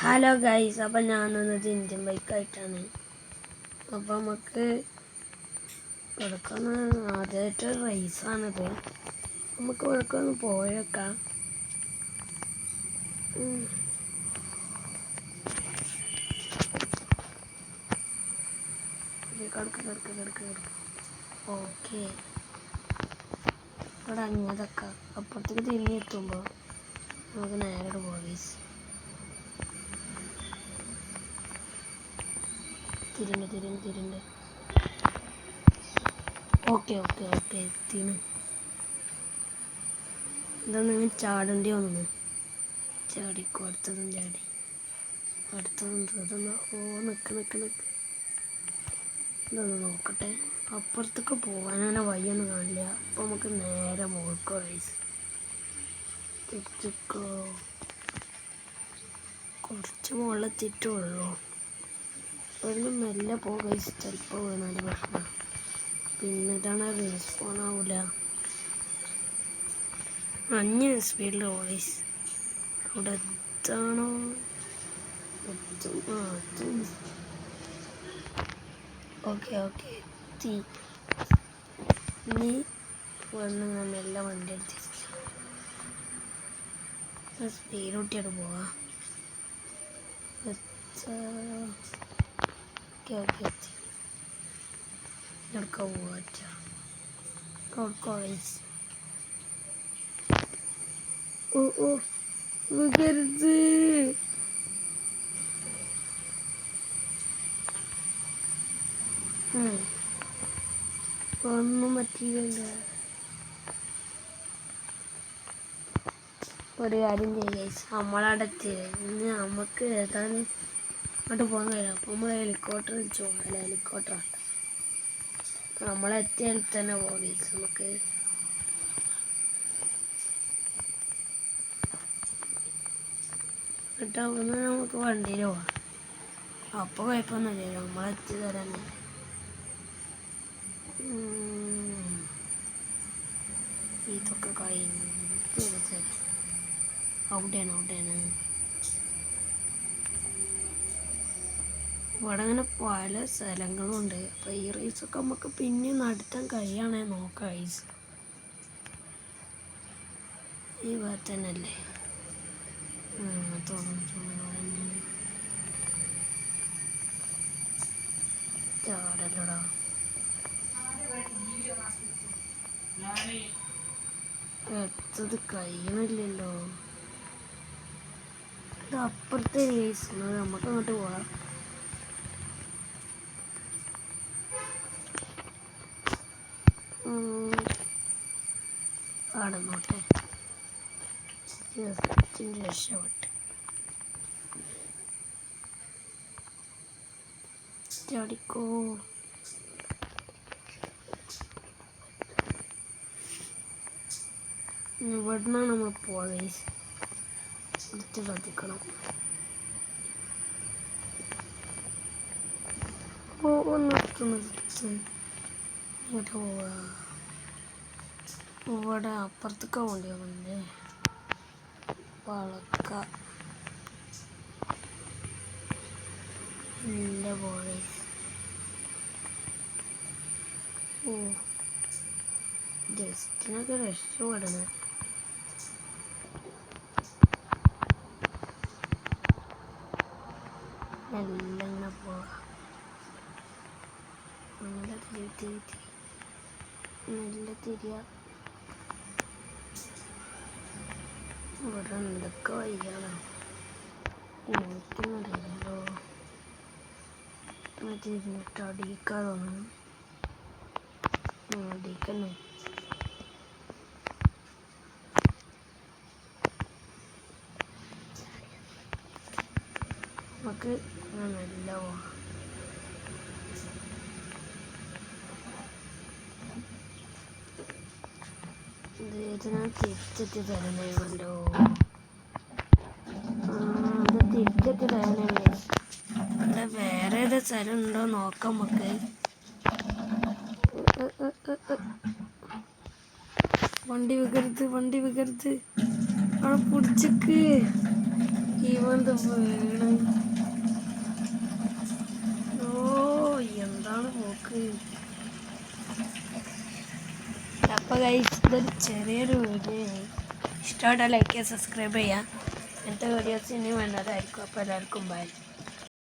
Hello guys, അപ്പം ഞാൻ വന്നത് ഇന്ത്യൻ ബൈക്കായിട്ടാണ്. അപ്പം നമുക്ക് ഇവിടേക്കൊന്ന് ആദ്യമായിട്ട് റേസാണിത്. നമുക്ക് ഇവിടേക്കൊന്ന് പോയേക്കാം. കിടക്ക്. ഓക്കെ, ഇവിടെ അങ്ങനതൊക്കെ അപ്പുറത്തേക്ക് തിരിഞ്ഞെത്തുമ്പോൾ നമുക്ക് നേരെ പോകാം ഗൈസ്. തിരിണ്ട്. ഓക്കെ എത്തിന് എന്താ നിങ്ങൾ ചാടേണ്ടി വന്നു. ചാടിക്കോ, അടുത്തതും ഇതൊന്ന് നിക്ക് ഇതൊന്ന് നോക്കട്ടെ. അപ്പുറത്തേക്ക് പോകാനാണ് വഴിയൊന്നും കാണില്ല. അപ്പോൾ നമുക്ക് നേരെ മുകൾക്കോ റൈസ് തിരിച്ചോ. കുറച്ച് മുകളിലെത്തിയിട്ടുള്ളൂ. ഒരു മെല്ലെ പോകാൻ ചിലപ്പോൾ വീണാൽ പ്രശ്നം. പിന്നെ ഇതാണ് റേസ് പോകാനാവില്ല. 5 സ്പീഡിൽ വോയിസ് അവിടെ എത്താണോ ഓക്കെ എത്തി. ഇനി വന്ന് നല്ല വണ്ടി എടുത്തിട്ട് സ്പീഡ് കൂട്ടിയാണ് പോവാ. എത്തി എടുക്കാൻ പോവാ. വികരുത്. ഒന്നും പറ്റിയില്ല. ഒരു കാര്യം ചെയ്യാം, നമ്മളടുത്ത് ഇന്ന് നമുക്ക് ഏതാണ് അങ്ങോട്ട് പോകാൻ കഴിയും. അപ്പോൾ നമ്മൾ ഹെലികോപ്റ്റർ വിളിച്ചു പോകാം. ഹെലികോപ്റ്ററാണ് നമ്മളെത്തിയാൽ തന്നെ പോകാം. നമുക്ക് എന്നിട്ട് അവിടുന്ന് നമുക്ക് വണ്ടിയിൽ പോവാം. അപ്പോൾ കുഴപ്പമൊന്നുമില്ല, നമ്മളെത്തി തരാൻ. ഇതൊക്കെ കഴിഞ്ഞ് അവിടെയാണ് ഇവിടെ അങ്ങനെ പല സ്ഥലങ്ങളും ഉണ്ട്. അപ്പോൾ ഈ റേസൊക്കെ നമുക്ക് പിന്നെ നടത്താൻ കഴിയുകയാണെ നോക്കാം. റേസ് ഈ ഭാഗത്ത് തന്നെ അല്ലേ? ചാടല്ലടാ. എത്തത് കഴിയണില്ലല്ലോ. ഇത് അപ്പുറത്തെ റേസ്, നമുക്ക് അങ്ങോട്ട് പോവാം. ആടന്നോട്ടെ, രക്ഷപ്പെട്ട് ചാടിക്കോ. ഇവിടുന്നാണ് നമ്മൾ പോവാ. അടുത്ത് ശ്രദ്ധിക്കണം. നിർത്ത് ഇങ്ങോട്ട് പോവാ. ഇവിടെ അപ്പുറത്തേക്ക് വേണ്ടി വന്നേ വളക്ക ഇല്ല പോലെ. ജസ്റ്റിനൊക്കെ രക്ഷപ്പെടണേ. മെല്ലെ ഇങ്ങനെ പോവാ. മെല്ലെ തിരിയാ. ഇവിടെ എന്തൊക്കെ വയ്യാണ് എനിക്കൊന്നറിയില്ലല്ലോ. തിരിഞ്ഞിട്ട് അടിക്കാൻ തോന്നുന്നു. അടിക്കന്നെ നമുക്ക് നല്ല പോവാം. ഞാൻ തിരിച്ചെത്തി തരണമല്ലോ. അത് തിരിച്ചെത്തി തരണേ. ഇവിടെ വേറെ ഏത് സ്ഥലം ഉണ്ടോ നോക്കാം നമുക്ക്. വണ്ടി വികരുത് അവിടെ പിടിച്ചക്ക്. ഇവന്ത് വീണ്. ഓ എന്താണ് പോക്ക്. അപ്പോൾ ഗൈസ് ഇതൊരു ചെറിയൊരു വീഡിയോ. ഇഷ്ടമായിട്ടാൽ ലൈക്ക് ചെയ്യുക, സബ്സ്ക്രൈബ് ചെയ്യുക. അങ്ങനത്തെ വീഡിയോസ് ഇനി വേണ്ടതായിരിക്കും. അപ്പോൾ എല്ലാവർക്കും ബൈ.